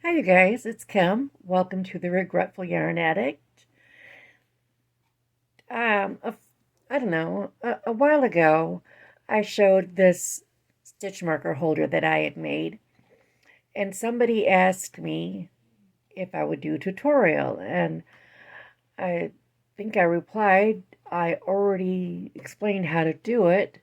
Hi, you guys. It's Kim. Welcome to the Regretful Yarn Addict. A, I don't know, a while ago, I showed this stitch marker holder that I had made, and somebody asked me if I would do a tutorial, and I think I replied I already explained how to do it,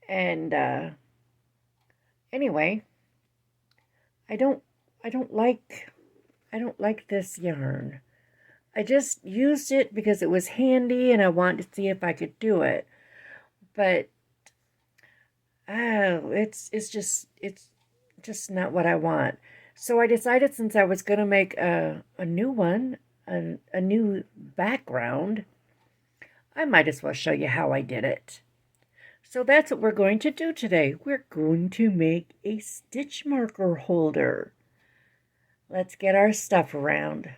and anyway, I don't, I don't like, I don't like this yarn. I just used it because it was handy and I wanted to see if I could do it. But it's just not what I want. So I decided since I was gonna make a new one, a new background, I might as well show you how I did it. So that's what we're going to do today. We're going to make a stitch marker holder. Let's get our stuff around.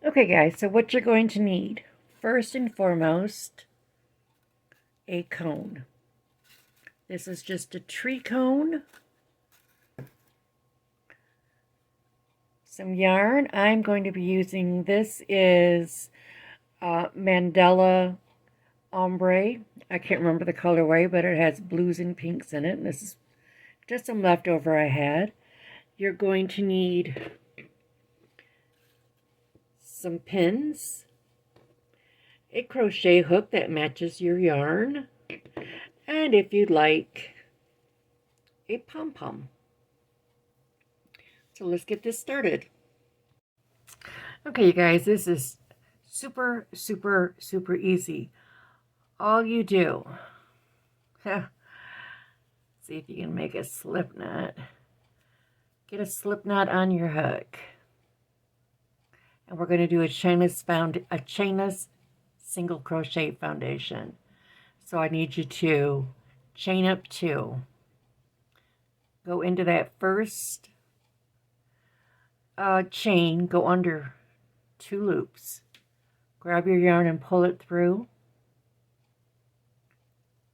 Okay guys, so what you're going to need, first and foremost, a cone. This is just a tree cone, some yarn. I'm going to be using, this is Mandala Ombre. I can't remember the colorway, but it has blues and pinks in it. And this is just some leftover I had. You're going to need some pins, a crochet hook that matches your yarn, and if you'd like, a pom-pom. So let's get this started. Okay, you guys, this is super, super, super easy. All you do, see if you can make a slip knot. Get a slip knot on your hook. And we're going to do a chainless single crochet foundation. So I need you to chain up 2. Go into that first chain, go under 2 loops. Grab your yarn and pull it through.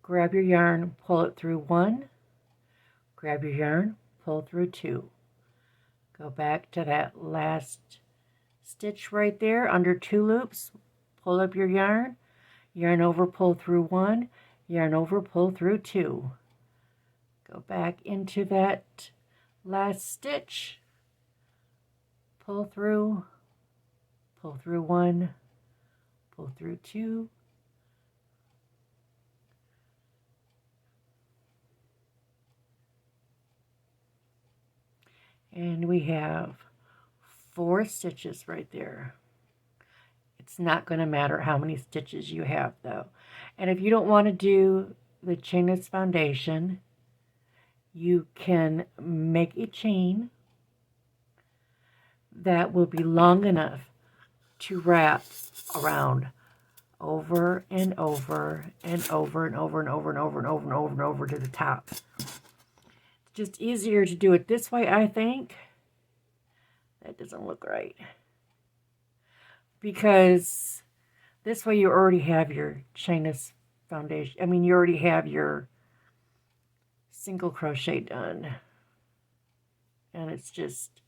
Grab your yarn, pull it through 1. Grab your yarn, pull through 2. Go back to that last stitch right there under 2 loops. Pull up your yarn, yarn over, pull through 1, yarn over, pull through 2. Go back into that last stitch, pull through 1, pull through 2, and we have 4 stitches right there. It's not going to matter how many stitches you have though. And if you don't want to do the chainless foundation, you can make a chain that will be long enough to wrap around over and over and over and over and over and over and over and over and over to the top. It's just easier to do it this way, I think. That doesn't look right. Because this way you already have your chainless foundation. I mean, you already have your single crochet done. And it's just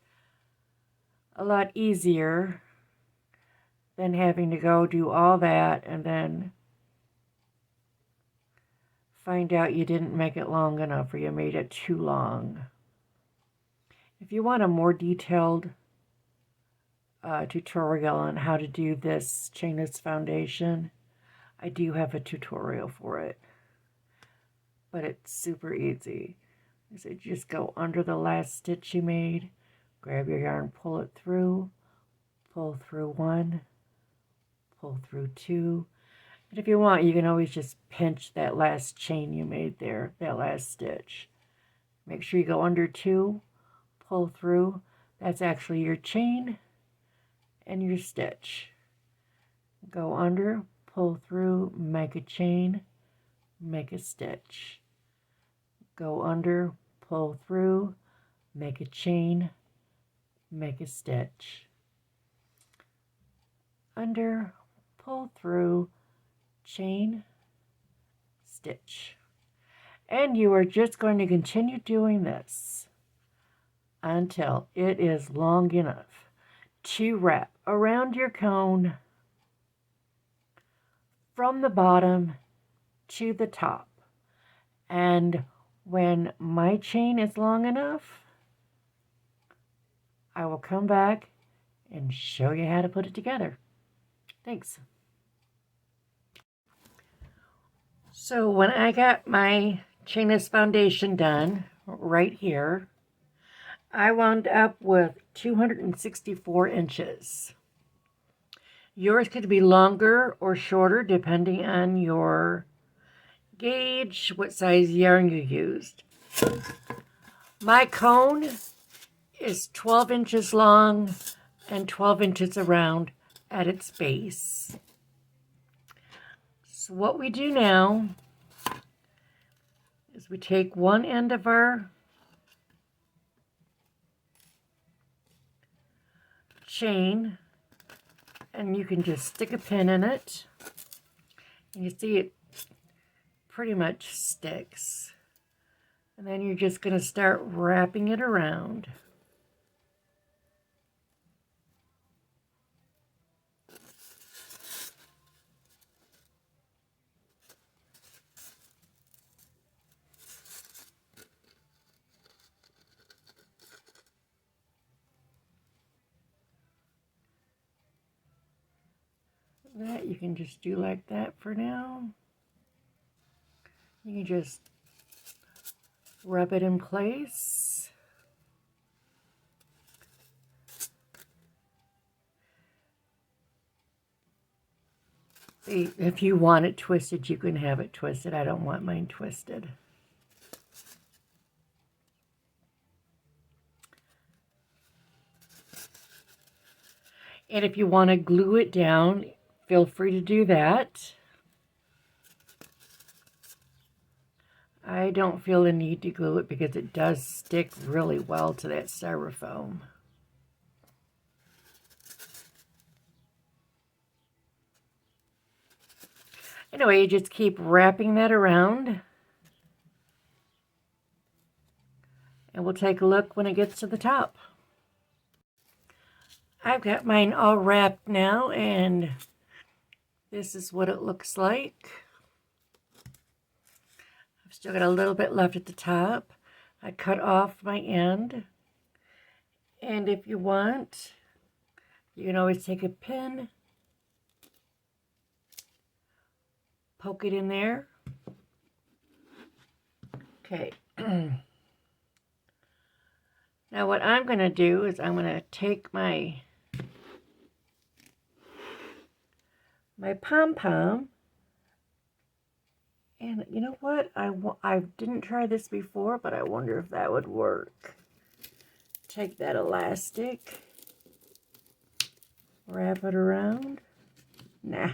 a lot easier than having to go do all that and then find out you didn't make it long enough or you made it too long. If you want a more detailed tutorial on how to do this chainless foundation, I do have a tutorial for it, but it's super easy. So just go under the last stitch you made, grab your yarn, pull it through, pull through 1, pull through 2, and if you want, you can always just pinch that last chain you made there, that last stitch. Make sure you go under 2, pull through. That's actually your chain and your stitch. Go under, pull through, make a chain, make a stitch. Go under, pull through, make a chain, make a stitch. Under, pull through, chain, stitch. And you are just going to continue doing this until it is long enough to wrap around your cone from the bottom to the top. And when my chain is long enough, I will come back and show you how to put it together. Thanks. So when I got my chainless foundation done right here, I wound up with 264 inches. Yours could be longer or shorter depending on your gauge, what size yarn you used. My cone is 12 inches long and 12 inches around at its base. So what we do now is we take one end of our chain and you can just stick a pin in it. And you see it pretty much sticks. And then you're just going to start wrapping it around. That you can just do like that for now. You can just rub it in place. See, if you want it twisted, you can have it twisted. I don't want mine twisted. And if you want to glue it down, feel free to do that. I don't feel the need to glue it because it does stick really well to that styrofoam. Anyway, you just keep wrapping that around. And we'll take a look when it gets to the top. I've got mine all wrapped now, and this is what it looks like. I've still got a little bit left at the top. I cut off my end. And if you want, you can always take a pin, poke it in there. Okay. Now what I'm going to do is I'm going to take my pom-pom, and you know what? I didn't try this before, but I wonder if that would work. Take that elastic, wrap it around. Nah.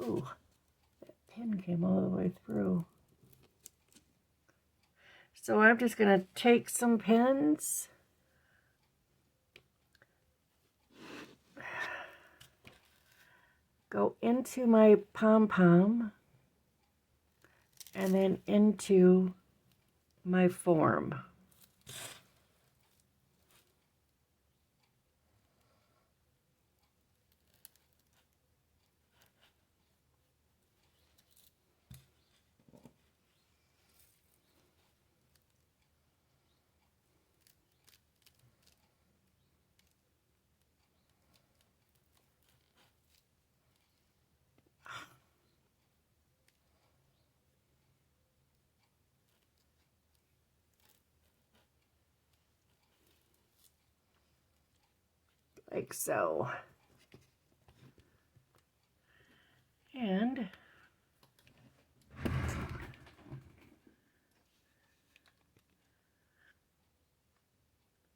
Ooh, that pin came all the way through. So I'm just going to take some pins, go into my pom-pom, and then into my form. Like so. And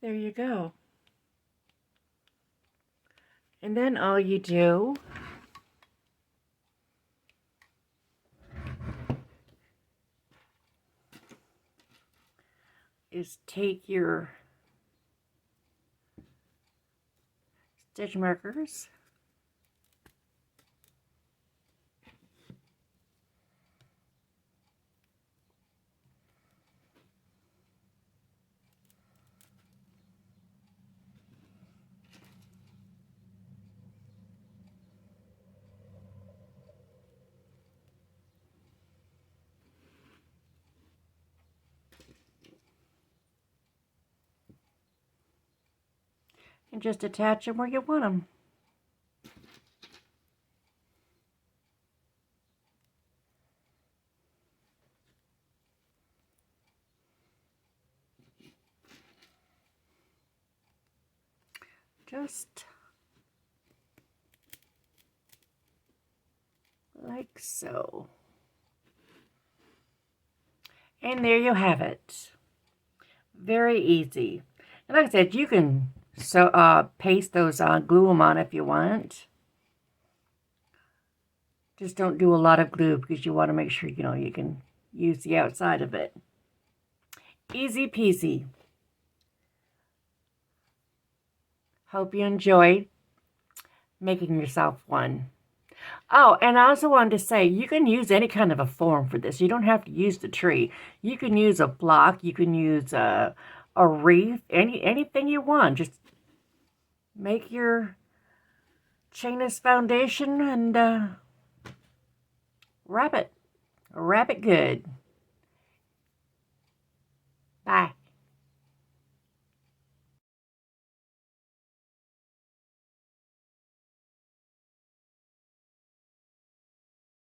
there you go. And then all you do is take your stitch markers And just attach them where you want them. Just like so. And there you have it. Very easy. And like I said, you can paste those on, glue them on if you want. Just don't do a lot of glue because you want to make sure, you can use the outside of it. Easy peasy. Hope you enjoyed making yourself one. Oh, and I also wanted to say, you can use any kind of a form for this. You don't have to use the tree. You can use a block. You can use a wreath. Anything you want. Just make your chainless foundation and wrap it. Wrap it good. Bye.